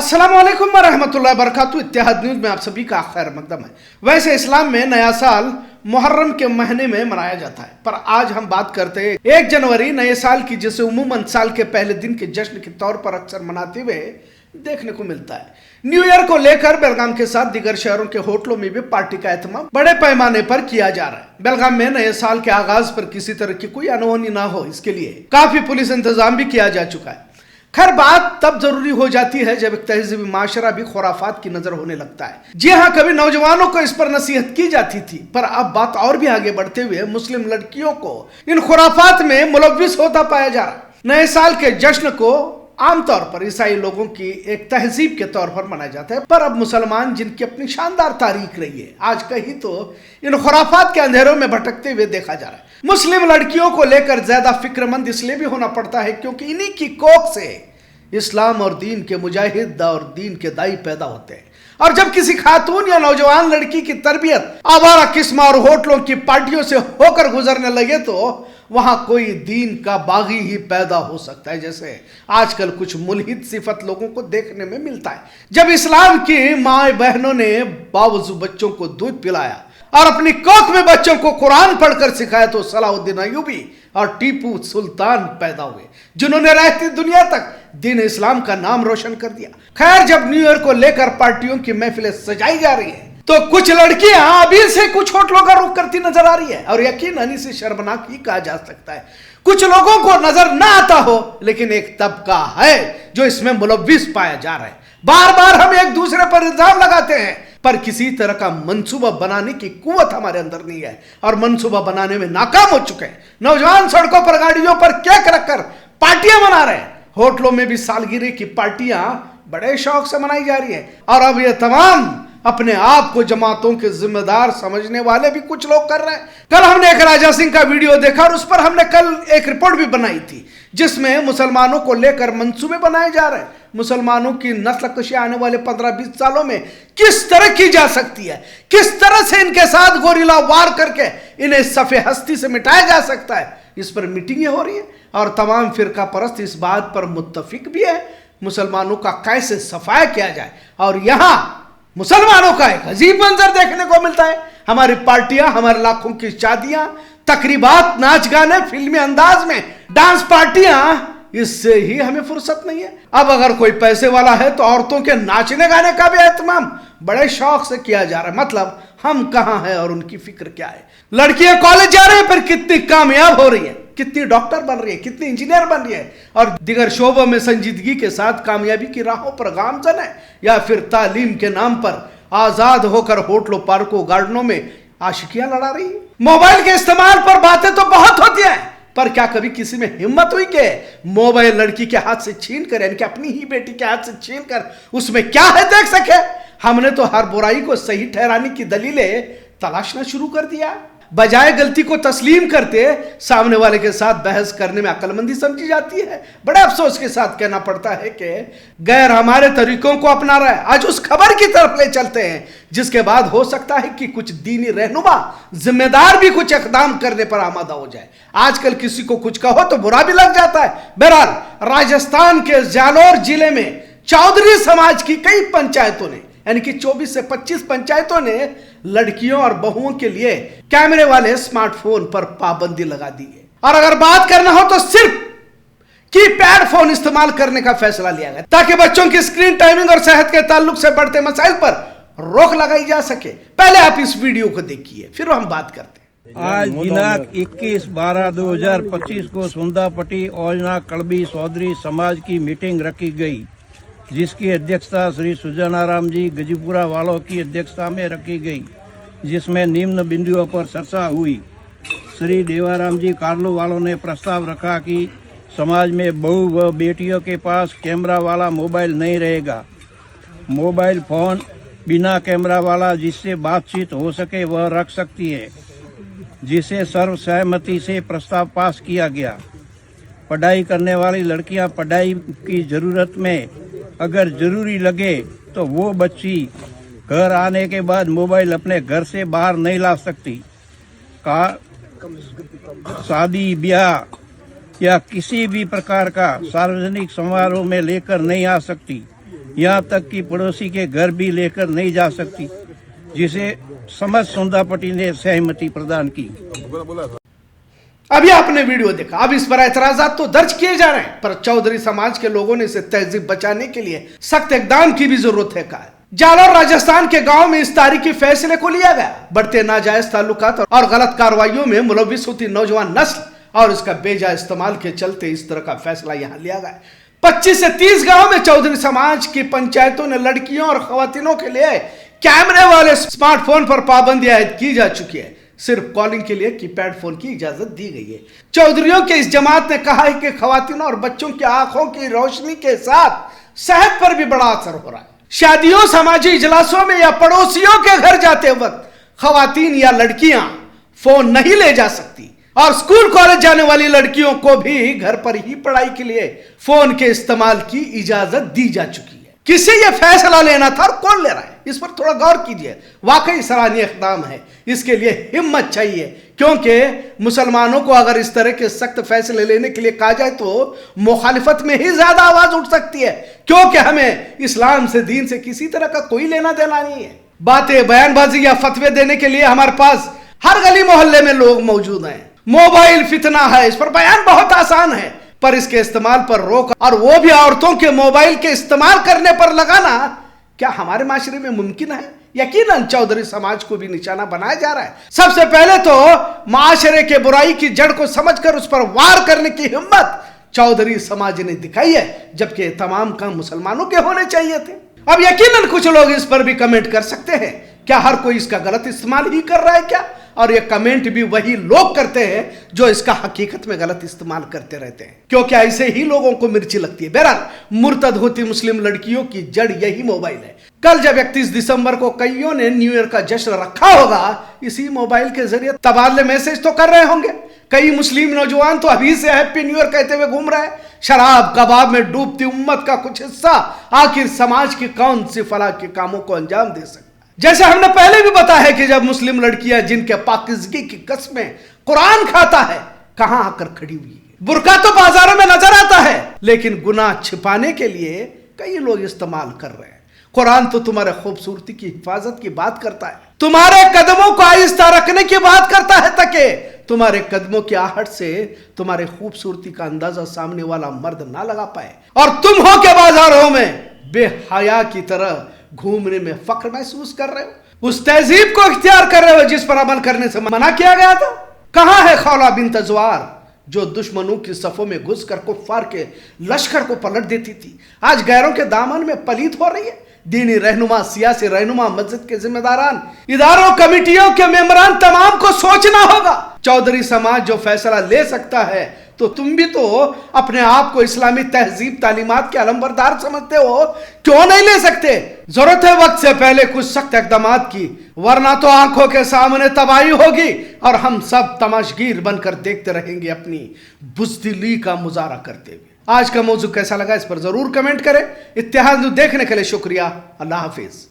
अस्सलामुअलैकुम वरहमतुल्लाहि वबरकातुहू। इत्तेहाद न्यूज़ में आप सभी का खैर मकदम है। वैसे इस्लाम में नया साल मुहर्रम के महीने में मनाया जाता है, पर आज हम बात करते हैं 1 जनवरी नए साल की, जिसे उमूमन साल के पहले दिन के जश्न के तौर पर अक्सर मनाते हुए देखने को मिलता है। न्यू ईयर को लेकर बेलगाम के साथ दीगर शहरों के होटलों में भी पार्टी का एहतमाम बड़े पैमाने पर किया जा रहा है। बेलगाम में नए साल के आगाज पर किसी तरह की कोई अनहोनी ना हो, इसके लिए काफी पुलिस इंतजाम भी किया जा चुका है। खैर, बात तब जरूरी हो जाती है जब एक तहजीबी माशरा भी खुराफात की नजर होने लगता है। जी हाँ, कभी नौजवानों को इस पर नसीहत की जाती थी, पर अब बात और भी आगे बढ़ते हुए मुस्लिम लड़कियों को इन खुराफात में मुलव्विस होता पाया जा रहा है। नए साल के जश्न को आमतौर पर ईसाई लोगों की एक तहजीब के तौर पर मनाया जाता है, पर अब मुसलमान, जिनकी अपनी शानदार तारीख रही है, आज कहीं तो इन खुराफात के अंधेरों में भटकते हुए देखा जा रहा है। मुस्लिम लड़कियों को लेकर ज्यादा फिक्रमंद इसलिए भी होना पड़ता है क्योंकि इन्हीं की कोख से इस्लाम और दीन के मुजाहिद और दीन के दाई पैदा होते हैं। और जब किसी खातून या नौजवान लड़की की तरबियत आवारा किस्म और होटलों की पार्टियों से होकर गुजरने लगे तो वहां कोई दीन का बागी ही पैदा हो सकता है, जैसे आजकल कुछ मुल्हिद सिफत लोगों को देखने में मिलता है। जब इस्लाम की माए बहनों ने बावजूद बच्चों को दूध पिलाया और अपनी कोख में बच्चों को कुरान पढ़कर सिखाया तो सलाहुद्दीन अय्यूबी और टीपू सुल्तान पैदा हुए, जिन्होंने रहती दुनिया तक दीन इस्लाम का नाम रोशन कर दिया। खैर, जब न्यू ईयर को लेकर पार्टियों की महफिलें सजाई जा रही है तो कुछ लड़कियां अभी से कुछ होटलों का रुख करती नजर आ रही है, और यकीनन इसे शर्मनाक ही कहा जा सकता है। कुछ लोगों को नजर ना आता हो, लेकिन एक तबका है जो इसमें मुलव्विस पाया जा रहा है। बार बार हम एक दूसरे पर इल्जाम लगाते हैं, पर किसी तरह का मंसूबा बनाने की कुव्वत हमारे अंदर नहीं है और मंसूबा बनाने में नाकाम हो चुके हैं। नौजवान सड़कों पर गाड़ियों पर केक रखकर पार्टियां मना रहे हैं। होटलों में भी सालगिरह की पार्टियां बड़े शौक से मनाई जा रही है, और अब ये तमाम अपने आप को जमातों के जिम्मेदार समझने वाले भी कुछ लोग कर रहे हैं। कल हमने एक राजा सिंह का वीडियो देखा और उस पर हमने कल एक रिपोर्ट भी बनाई थी, जिसमें मुसलमानों को लेकर मंसूबे बनाए जा रहे हैं। मुसलमानों की नस्ल कशी आने वाले 15-20 सालों में किस तरह की जा सकती है, किस तरह से इनके साथ गोरिल्ला वार करके इन्हें सफ़े हस्ती से मिटाया जा सकता है, इस पर मीटिंगें हो रही है। और तमाम फिरका परस्त इस बात पर मुत्तफिक भी है मुसलमानों का कैसे सफाया किया जाए। और यहाँ मुसलमानों का एक अजीब मंजर देखने को मिलता है। हमारी पार्टियां, हमारे लाखों की शादियां, तकरीबात, नाच गाने, फिल्मी अंदाज में डांस पार्टियां, इससे ही हमें फुर्सत नहीं है। अब अगर कोई पैसे वाला है तो औरतों के नाचने गाने का भी एहतमाम बड़े शौक से किया जा रहा है। मतलब हम कहां हैं और उनकी फिक्र क्या है। लड़कियां कॉलेज जा रही है, पर कितनी कामयाब हो रही है, कितनी डॉक्टर बन रही है, कितनी इंजीनियर बन रही है, और दिगर शोबों में संजीदगी के साथ कामयाबी की राहों पर गामजन है, या फिर तालीम के नाम पर आजाद होकर होटलों, पार्कों, गार्डनों में आशिकियां लड़ा रही है। मोबाइल के इस्तेमाल पर बातें तो बहुत होती हैं, पर क्या कभी किसी में हिम्मत हुई कि मोबाइल लड़की के हाथ से छीन कर, यानी कि अपनी ही बेटी के हाथ से छीन कर उसमें क्या है देख सके। हमने तो हर बुराई को सही ठहराने की दलीलें तलाशना शुरू कर दिया। बजाय गलती को तस्लीम करते सामने वाले के साथ बहस करने में अक्लमंदी समझी जाती है। बड़े अफसोस के साथ कहना पड़ता है कि गैर हमारे तरीकों को अपना रहा है। आज उस खबर की तरफ ले चलते हैं जिसके बाद हो सकता है कि कुछ दीनी रहनुमा जिम्मेदार भी कुछ इकदाम करने पर आमादा हो जाए। आजकल किसी को कुछ कहो तो बुरा भी लग जाता है। बहरहाल, राजस्थान के जालोर जिले में चौधरी समाज की कई पंचायतों ने, यानी कि 24 से 25 पंचायतों ने लड़कियों और बहुओं के लिए कैमरे वाले स्मार्टफोन पर पाबंदी लगा दी है। और अगर बात करना हो तो सिर्फ कीपैड फोन इस्तेमाल करने का फैसला लिया गया, ताकि बच्चों की स्क्रीन टाइमिंग और सेहत के ताल्लुक से बढ़ते मसाइल पर रोक लगाई जा सके। पहले आप इस वीडियो को देखिए, फिर हम बात करते हैं। आज दिनांक 21/12/2025 को सुंदापट्टी ओजना कड़बी चौधरी समाज की मीटिंग रखी गई, जिसकी अध्यक्षता श्री सुजानाराम जी गजीपुरा वालों की अध्यक्षता में रखी गई, जिसमें निम्न बिंदुओं पर चर्चा हुई। श्री देवाराम जी कार्लो वालों ने प्रस्ताव रखा कि समाज में बहू व बेटियों के पास कैमरा वाला मोबाइल नहीं रहेगा। मोबाइल फोन बिना कैमरा वाला जिससे बातचीत हो सके वह रख सकती है, जिसे सर्वसहमति से प्रस्ताव पास किया गया। पढ़ाई करने वाली लड़कियां पढ़ाई की जरूरत में अगर जरूरी लगे तो वो बच्ची घर आने के बाद मोबाइल अपने घर से बाहर नहीं ला सकती। शादी, ब्याह या किसी भी प्रकार का सार्वजनिक समारोह में लेकर नहीं आ सकती। यहाँ तक कि पड़ोसी के घर भी लेकर नहीं जा सकती, जिसे समस्त सुंदापट्टी ने सहमति प्रदान की। अभी आपने वीडियो देखा, अब इस पर एतराजात तो दर्ज किए जा रहे हैं, पर चौधरी समाज के लोगों ने इसे तहजीब बचाने के लिए सख्त इकदाम की भी जरूरत है। कहा जालौर राजस्थान के गांव में इस तारीखी फैसले को लिया गया। बढ़ते नाजायज ताल्लुकात और गलत कार्रवाइयों में मुलविस होती नौजवान नस्ल और इसका बेजा इस्तेमाल के चलते इस तरह का फैसला यहाँ लिया गया। 25 से 30 गांव में चौधरी समाज की पंचायतों ने लड़कियों और खवातीनों के लिए कैमरे वाले स्मार्टफोन पर पाबंदी आयद की जा चुकी है। सिर्फ कॉलिंग के लिए कीपैड फोन की इजाजत दी गई है। चौधरियों के इस जमात ने कहा है कि खवातीनों और बच्चों की आंखों की रोशनी के साथ सेहत पर भी बड़ा असर हो रहा है। शादियों, सामाजिक इजलासों में या पड़ोसियों के घर जाते वक्त खवातीन या लड़कियां फोन नहीं ले जा सकती और स्कूल कॉलेज जाने वाली लड़कियों को भी घर पर ही पढ़ाई के लिए फोन के इस्तेमाल की इजाजत दी जा चुकी है। किसे यह फैसला लेना था और कौन ले रहा है, इस पर थोड़ा गौर कीजिए। वाकई सराहनीय इक़दाम है, इसके लिए हिम्मत चाहिए, क्योंकि मुसलमानों को अगर इस तरह के सख्त फैसले लेने के लिए कहा जाए तो मुखालिफत में ही ज्यादा आवाज उठ सकती है, क्योंकि हमें इस्लाम से, दीन से किसी तरह का कोई लेना देना नहीं है। बातें, बयानबाजी या फतवे देने के लिए हमारे पास हर गली मोहल्ले में लोग मौजूद हैं। मोबाइल फितना है, इस पर बयान बहुत आसान है, पर इसके इस्तेमाल पर रोक, और वो भी औरतों के मोबाइल के इस्तेमाल करने पर लगाना क्या हमारे माशरे में मुमकिन है? यकीनन चौधरी समाज को भी निशाना बनाया जा रहा है। सबसे पहले तो माशरे के बुराई की जड़ को समझकर उस पर वार करने की हिम्मत चौधरी समाज ने दिखाई है, जबकि तमाम काम मुसलमानों के होने चाहिए थे। अब यकीनन कुछ लोग इस पर भी कमेंट कर सकते हैं, क्या हर कोई इसका गलत इस्तेमाल ही कर रहा है क्या? और ये कमेंट भी वही लोग करते हैं जो इसका हकीकत में गलत इस्तेमाल करते रहते हैं, क्योंकि ऐसे ही लोगों को मिर्ची लगती है। बहरहाल, मुर्तद होती मुस्लिम लड़कियों की जड़ यही मोबाइल है। कल जब 31 दिसंबर को कईयों ने न्यू ईयर का जश्न रखा होगा, इसी मोबाइल के जरिए तबादले मैसेज तो कर रहे होंगे। कई मुस्लिम नौजवान तो अभी से हैप्पी न्यू ईयर कहते हुए घूम रहे हैं। शराब कबाब में डूबती उम्मत का कुछ हिस्सा आखिर समाज की कौन सी फलाह के कामों को अंजाम दे सकता है? जैसे हमने पहले भी बताया है कि जब मुस्लिम लड़कियां जिनके पाकिज़गी की कसमें कुरान खाता है, कहां आकर खड़ी हुई है। बुर्का तो बाजारों में नजर आता है, लेकिन गुनाह छिपाने के लिए कई लोग इस्तेमाल कर रहे हैं। कुरान तो तुम्हारे खूबसूरती की हिफाजत की बात करता है, तुम्हारे कदमों को आहिस्ता रखने की बात करता है, ताकि तुम्हारे कदमों की आहट से तुम्हारे खूबसूरती का अंदाजा सामने वाला मर्द ना लगा पाए और तुम हो के बाजारों में बेहया की तरह घूमने में फख्र महसूस कर रहे हो, उस तहजीब को इख्तियार कर रहे हो जिस पर अमल करने से मना किया गया था। कहां है खौला बिन्त ज़ुआर जो दुश्मनों की सफों में घुसकर कुफ्फार के लश्कर को पलट देती थी, आज गैरों के दामन में पलीत हो रही है। दीनी रहनुमा, सियासी रहनुमा, मस्जिद के जिम्मेदारान, इदारों, कमिटियों के मेंबरान, तमाम को सोचना होगा। चौधरी समाज जो फैसला ले सकता है, तो तुम भी तो अपने आप को इस्लामी तहजीब तालीमात के अलंबरदार समझते हो, क्यों नहीं ले सकते? जरूरत है वक्त से पहले कुछ सख्त इक़दामात की, वरना तो आंखों के सामने तबाही होगी और हम सब तमाशगीर बनकर देखते रहेंगे अपनी बुज़दिली का मुजाहरा करते हुए। आज का मौजू कैसा लगा, इस पर जरूर कमेंट करें। इत्तेहाद न्यूज़ देखने के लिए शुक्रिया। अल्लाह हाफिज।